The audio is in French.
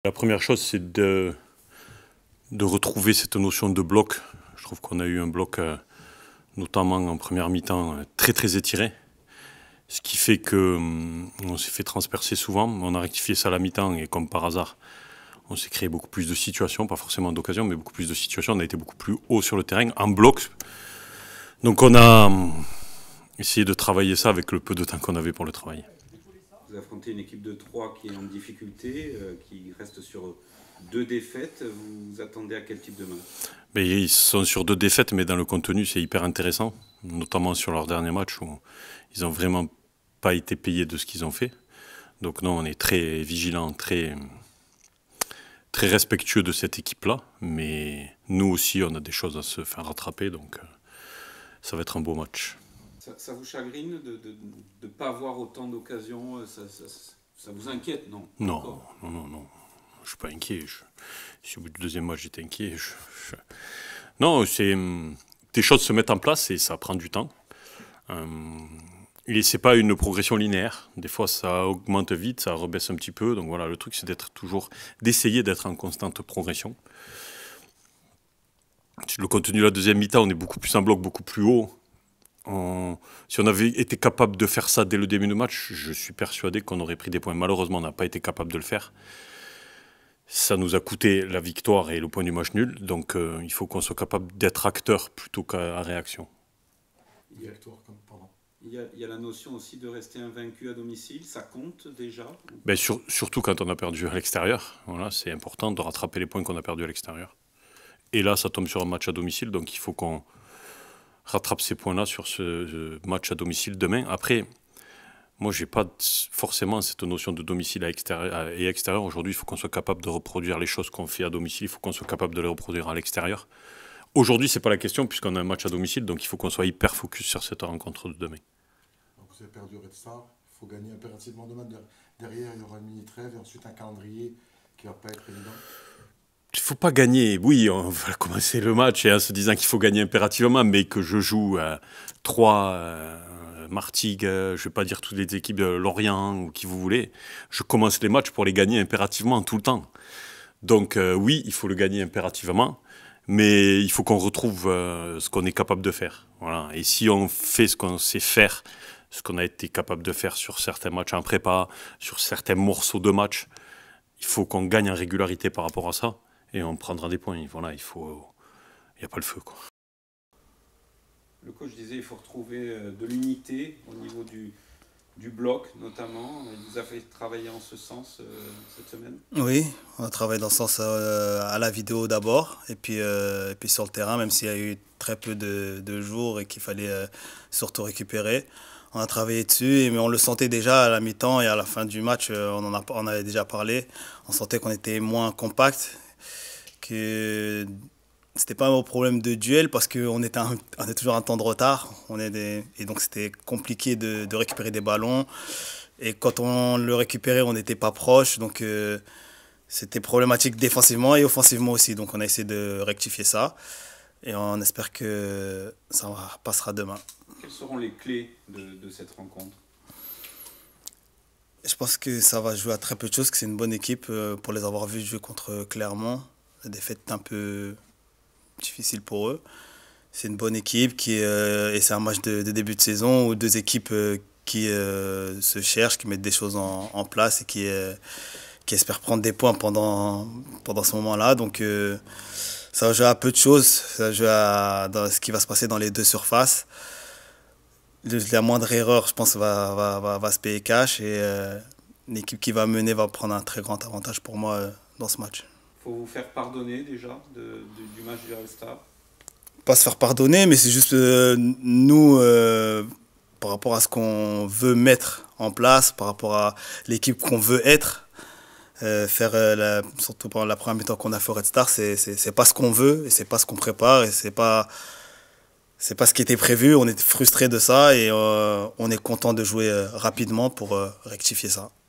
La première chose, c'est de retrouver cette notion de bloc. Je trouve qu'on a eu un bloc, notamment en première mi-temps, très très étiré. Ce qui fait qu'on s'est fait transpercer souvent. On a rectifié ça à la mi-temps et comme par hasard, on s'est créé beaucoup plus de situations, pas forcément d'occasions, mais beaucoup plus de situations. On a été beaucoup plus haut sur le terrain, en bloc. Donc on a essayé de travailler ça avec le peu de temps qu'on avait pour le travailler. Vous affrontez une équipe de 3 qui est en difficulté, qui reste sur 2 défaites. Vous vous attendez à quel type de match? Mais ils sont sur 2 défaites, mais dans le contenu, c'est hyper intéressant, notamment sur leur dernier match où ils n'ont vraiment pas été payés de ce qu'ils ont fait. Donc non, on est très vigilants, très respectueux de cette équipe-là, mais nous aussi, on a des choses à se faire rattraper, donc ça va être un beau match. Ça vous chagrine de ne pas avoir autant d'occasions? Ça vous inquiète, non? Non. Je suis pas inquiet. Si au bout du deuxième match, j'étais inquiet. Non, des choses se mettent en place et ça prend du temps. Et c'est pas une progression linéaire. Des fois, ça augmente vite, ça rebaisse un petit peu. Donc voilà, le truc, c'est d'essayer d'être en constante progression. Le contenu de la deuxième mi-temps, on est beaucoup plus en bloc, beaucoup plus haut. Si on avait été capable de faire ça dès le début du match, je suis persuadé qu'on aurait pris des points. Malheureusement, on n'a pas été capable de le faire. Ça nous a coûté la victoire et le point du match nul. Donc il faut qu'on soit capable d'être acteur plutôt qu'à réaction. Il y a la notion aussi de rester invaincu à domicile. Ça compte déjà? Ben surtout quand on a perdu à l'extérieur. Voilà, c'est important de rattraper les points qu'on a perdus à l'extérieur. Et là, ça tombe sur un match à domicile. Donc il faut qu'on rattrape ces points-là sur ce match à domicile demain. Après, moi, je n'ai pas forcément cette notion de domicile et extérieur. Aujourd'hui, il faut qu'on soit capable de reproduire les choses qu'on fait à domicile. Il faut qu'on soit capable de les reproduire à l'extérieur. Aujourd'hui, ce n'est pas la question puisqu'on a un match à domicile. Donc, il faut qu'on soit hyper focus sur cette rencontre de demain. Donc, vous avez perdu Red Star. Il faut gagner impérativement demain. Derrière, il y aura une mini-trêve et ensuite un calendrier qui ne va pas être évident. Il ne faut pas gagner. Oui, on va commencer le match en se disant qu'il faut gagner impérativement, mais que je joue 3... Martigues, je ne vais pas dire toutes les équipes de Lorient ou qui vous voulez. Je commence les matchs pour les gagner impérativement tout le temps. Donc oui, il faut le gagner impérativement, mais il faut qu'on retrouve ce qu'on est capable de faire. Voilà. Et si on fait ce qu'on sait faire, ce qu'on a été capable de faire sur certains matchs en prépa, sur certains morceaux de match, il faut qu'on gagne en régularité par rapport à ça et on prendra des points. Voilà, il n'y a pas le feu, quoi. Le coach disait qu'il faut retrouver de l'unité au niveau du bloc notamment. Il vous a fait travailler en ce sens cette semaine? Oui, on a travaillé dans ce sens à la vidéo d'abord et puis sur le terrain, même s'il y a eu très peu de jours et qu'il fallait surtout récupérer. On a travaillé dessus, mais on le sentait déjà à la mi-temps et à la fin du match, on avait déjà parlé. On sentait qu'on était moins compact, que c'était pas un problème de duel parce qu'on est toujours un temps de retard. Et donc c'était compliqué de récupérer des ballons. Et quand on le récupérait, on n'était pas proche. Donc c'était problématique défensivement et offensivement aussi. Donc on a essayé de rectifier ça. Et on espère que ça passera demain. Quelles seront les clés de cette rencontre? Je pense que ça va jouer à très peu de choses, que c'est une bonne équipe pour les avoir vus jouer contre Clermont. La défaite est un peu difficile pour eux. C'est une bonne équipe et c'est un match de début de saison où 2 équipes qui se cherchent, qui mettent des choses en place et qui espèrent prendre des points pendant ce moment-là. Donc ça va jouer à peu de choses, ça va jouer dans ce qui va se passer dans les 2 surfaces. La moindre erreur, je pense, va se payer cash et l'équipe qui va mener va prendre un très grand avantage pour moi dans ce match. Il faut vous faire pardonner déjà du match du Red Star? Pas se faire pardonner, mais c'est juste nous, par rapport à ce qu'on veut mettre en place, par rapport à l'équipe qu'on veut être, surtout pendant la première mi-temps qu'on a fait au Red Star, c'est pas ce qu'on veut et c'est pas ce qu'on prépare et c'est pas ce qui était prévu. On est frustré de ça et on est content de jouer rapidement pour rectifier ça.